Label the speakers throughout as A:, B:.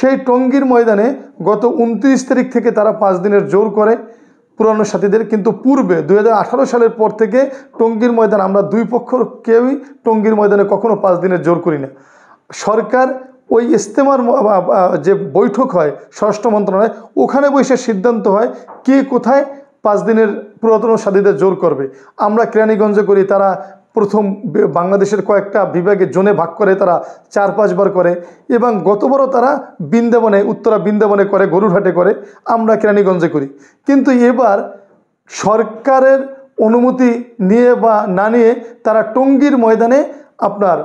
A: সেই টঙ্গীর ময়দানে গত 29 তারিখ থেকে তারা 5 দিনের জোর করে পুরানো সাথীদের। কিন্তু পূর্বে 2018 সালের পর থেকে টঙ্গীর ময়দান আমরা দুই পক্ষর কেউই টঙ্গীর ময়দানে কখনো 5 দিনের জোর করি না। সরকার ওই ইজতেমার যে বৈঠক হয় স্বরাষ্ট্র মন্ত্রণালয়, ওখানে বসে সিদ্ধান্ত হয় কে কোথায় 5 দিনের পুরাতন সাথীদের জোর করবে। আমরা কেরানীগঞ্জে করি, তারা প্রথম বাংলাদেশের কয়েকটা বিভাগে জোনে ভাগ করে তারা 4-5 বার করে, এবং গতবারও তারা বৃন্দাবনে, উত্তরা বৃন্দাবনে করে, গরুরহাটে করে, আমরা কেরানীগঞ্জে করি। কিন্তু এবার সরকারের অনুমতি নিয়ে বা না নিয়ে তারা টঙ্গীর ময়দানে আপনার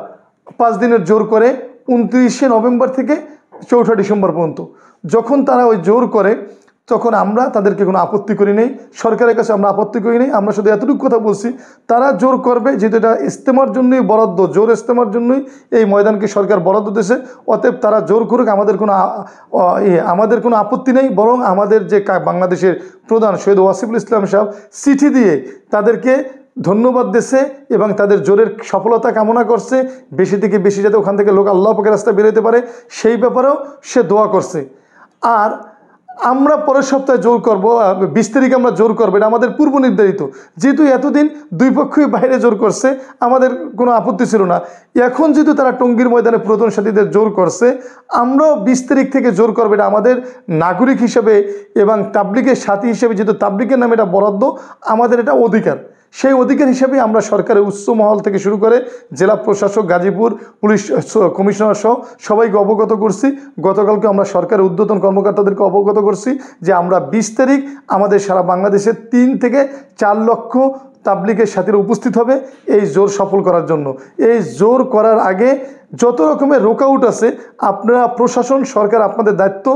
A: 5 দিনের জোর করে 29শে নভেম্বর থেকে 4ঠা ডিসেম্বর পর্যন্ত। যখন তারা ওই জোর করে তখন আমরা তাদেরকে কোনো আপত্তি করি নেই, সরকারের কাছে আমরা আপত্তি করি নেই। আমরা শুধু এতটুকু কথা বলছি, তারা জোর করবে, যেহেতু এটা ইজতেমার জন্যই বরাদ্দ, জোর ইজতেমার জন্যই এই ময়দানকে সরকার বরাদ্দ দিয়েছে, অতএব তারা জোর করুক, আমাদের কোনো আপত্তি নেই। বরং আমাদের যে বাংলাদেশের প্রধান সৈয়দ ওয়াসিফুল ইসলাম সাহেব চিঠি দিয়ে তাদেরকে ধন্যবাদ দিয়েছে এবং তাদের জোরের সফলতা কামনা করছে, বেশি থেকে বেশি যাতে ওখান থেকে লোক আল্লাহ পাকের রাস্তায় বেরোতে পারে সেই ব্যাপারেও সে দোয়া করছে। আর আমরা পরের সপ্তাহে জোর করব, 20 তারিখ আমরা জোর করবো, এটা আমাদের পূর্ব নির্ধারিত। যেহেতু এতদিন দুই পক্ষই বাইরে জোর করছে, আমাদের কোনো আপত্তি ছিল না। এখন যেহেতু তারা টঙ্গীর ময়দানে পুরাতন সাথীদের জোর করছে, আমরাও 20 তারিখ থেকে জোর করবো। এটা আমাদের নাগরিক হিসেবে এবং তাবলিগের সাথী হিসেবে, যেহেতু তাবলিগের নামে এটা বরাদ্দ, আমাদের এটা অধিকার। সেই অধিকার হিসেবে আমরা সরকারের উচ্চ মহল থেকে শুরু করে জেলা প্রশাসক, গাজীপুর পুলিশ কমিশনার সহ সবাইকে অবগত করছি। গতকালকে আমরা সরকারের ঊর্ধ্বতন কর্মকর্তাদেরকে অবগত করছি যে আমরা 20 তারিখ আমাদের সারা বাংলাদেশের 3 থেকে 4 লক্ষ তাবলিগের সাথীরা উপস্থিত হবে এই জোর সফল করার জন্য। এই জোর করার আগে যত রকমের রোকআউট আছে, আপনারা প্রশাসন, সরকার, আপনাদের দায়িত্ব।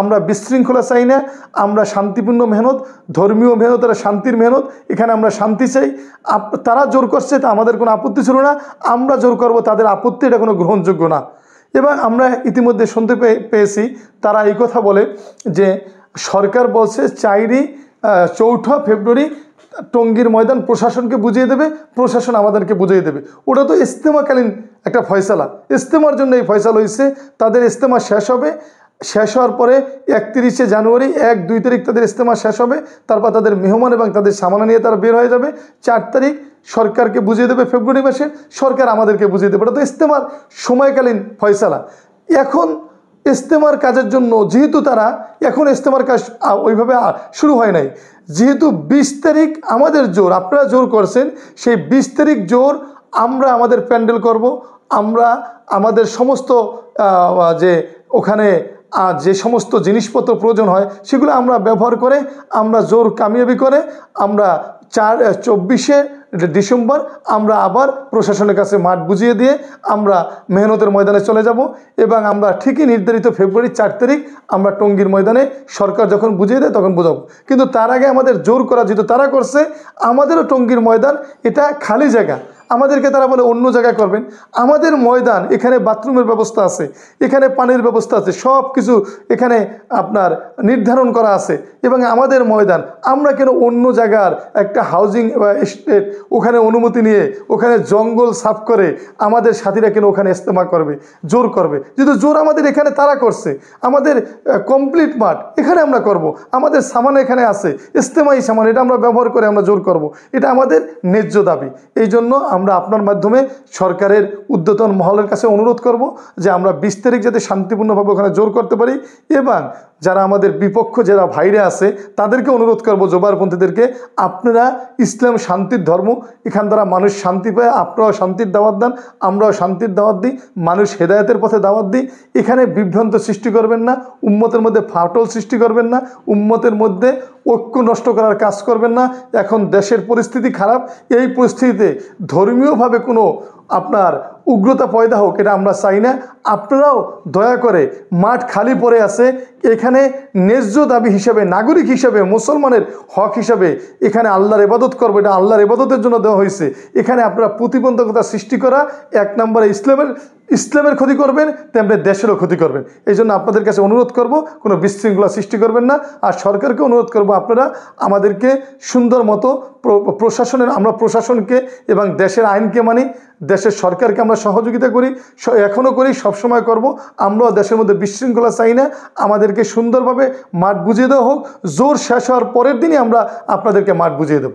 A: আমরা বিশৃঙ্খলা চাই না, আমরা শান্তিপূর্ণ মেহনত, ধর্মীয় মেহনত, আর শান্তির মেহনত। এখানে আমরা শান্তি চাই। তারা জোর করছে, তা আমাদের কোনো আপত্তি ছিল না, আমরা জোর করব, তাদের আপত্তি, এটা কোনো গ্রহণযোগ্য না। এবং আমরা ইতিমধ্যে শুনতে পেয়েছি তারা এই কথা বলে যে সরকার বলছে 4ঠা ফেব্রুয়ারি টঙ্গীর ময়দান প্রশাসনকে বুঝিয়ে দেবে, প্রশাসন আমাদেরকে বুঝিয়ে দেবে। ওটা তো ইজতেমাকালীন একটা ফয়সালা, ইজতেমার জন্য এই ফয়সালা হয়েছে। তাদের ইজতেমা শেষ হবে, শেষ হওয়ার পরে 31শে জানুয়ারি 1-2 তারিখ তাদের ইজতেমা শেষ হবে। তারপর তাদের মেহমান এবং তাদের সামানা নিয়ে তারা বের হয়ে যাবে। 4 তারিখ সরকারকে বুঝিয়ে দেবে, ফেব্রুয়ারি মাসে সরকার আমাদেরকে বুঝিয়ে দেবে। এটা তো ইজতেমার সময়কালীন ফয়সালা। এখন ইজতেমার কাজের জন্য, যেহেতু তারা এখন ইজতেমার কাজ ওইভাবে শুরু হয় নাই, যেহেতু 20 তারিখ আমাদের জোর, আপনারা জোর করছেন, সেই 20 তারিখ জোর আমরা আমাদের প্যান্ডেল করব। আমরা আমাদের সমস্ত যে ওখানে যে সমস্ত জিনিসপত্র প্রয়োজন হয় সেগুলো আমরা ব্যবহার করে আমরা জোর কামিয়াবি করে আমরা 24শে ডিসেম্বর আমরা আবার প্রশাসনের কাছে মাঠ বুঝিয়ে দিয়ে আমরা মেহনতের ময়দানে চলে যাব। এবং আমরা ঠিকই নির্ধারিত ফেব্রুয়ারি 4 তারিখ আমরা টঙ্গীর ময়দানে সরকার যখন বুঝিয়ে দেয় তখন বোঝাবো। কিন্তু তার আগে আমাদের জোর করা, যেহেতু তারা করছে, আমাদেরও টঙ্গীর ময়দান এটা খালি জায়গা, আমাদেরকে তারা বলে অন্য জায়গায় করবেন। আমাদের ময়দান, এখানে বাথরুমের ব্যবস্থা আছে, এখানে পানির ব্যবস্থা আছে, সব কিছু এখানে আপনার নির্ধারণ করা আছে। এবং আমাদের ময়দান, আমরা কেন অন্য জায়গার একটা হাউজিং বা এস্টেট ওখানে অনুমতি নিয়ে ওখানে জঙ্গল সাফ করে আমাদের সাথীরা কেন ওখানে ইজতেমা করবে, জোর করবে? যেহেতু জোর আমাদের এখানে তারা করছে, আমাদের কমপ্লিট মাঠ এখানে আমরা করব, আমাদের সামান এখানে আছে, ইজতেমাই সামান, এটা আমরা ব্যবহার করে আমরা জোর করব, এটা আমাদের ন্যায্য দাবি। এই জন্য আমরা আপনার মাধ্যমে সরকারের ঊর্ধ্বতন মহলের কাছে অনুরোধ করব যে আমরা 20 তারিখ যাতে শান্তিপূর্ণভাবে ওখানে জোর করতে পারি। এবং যারা আমাদের বিপক্ষ যারা ভাইরা আছে তাদেরকে অনুরোধ করব, জোবারপন্থীদেরকে, আপনারা ইসলাম শান্তির ধর্ম, এখান দ্বারা মানুষ শান্তি পায়, আপনারাও শান্তির দাওয়াত দেন, আমরাও শান্তির দাওয়াত দিই, মানুষ হেদায়েতের পথে দাওয়াত দিই। এখানে বিভ্রান্ত সৃষ্টি করবেন না, উম্মতের মধ্যে ফাটল সৃষ্টি করবেন না, উম্মতের মধ্যে ঐক্য নষ্ট করার কাজ করবেন না। এখন দেশের পরিস্থিতি খারাপ, এই পরিস্থিতিতে ধর্মীয়ভাবে কোনো আপনার উগ্রতা পয়দা হোক, এটা আমরা চাই না। আপনারাও দয়া করে, মাঠ খালি পড়ে আছে, এখানে ন্যায্য দাবি হিসাবে, নাগরিক হিসাবে, মুসলমানের হক হিসাবে এখানে আল্লাহর ইবাদত করবো, এটা আল্লাহর ইবাদতের জন্য দেওয়া হয়েছে। এখানে আপনারা প্রতিবন্ধকতা সৃষ্টি করা, 1 নম্বরে ইসলামের ক্ষতি করবেন, তেমনি দেশেরও ক্ষতি করবেন। এই জন্য আপনাদের কাছে অনুরোধ করব, কোনো বিশৃঙ্খলা সৃষ্টি করবেন না। আর সরকারকে অনুরোধ করব, আপনারা আমাদেরকে সুন্দর মতো আমরা প্রশাসনকে এবং দেশের আইনকে মানি, দেশের সরকারকে আমরা সহযোগিতা করি, এখনও করি, সবসময় করব। আমরাও দেশের মধ্যে বিশৃঙ্খলা চাই না। আমাদেরকে সুন্দরভাবে মাঠ বুঝিয়ে দেওয়া হোক, জোর শেষ হওয়ার পরের দিনই আমরা আপনাদেরকে মাঠ বুঝিয়ে দেব।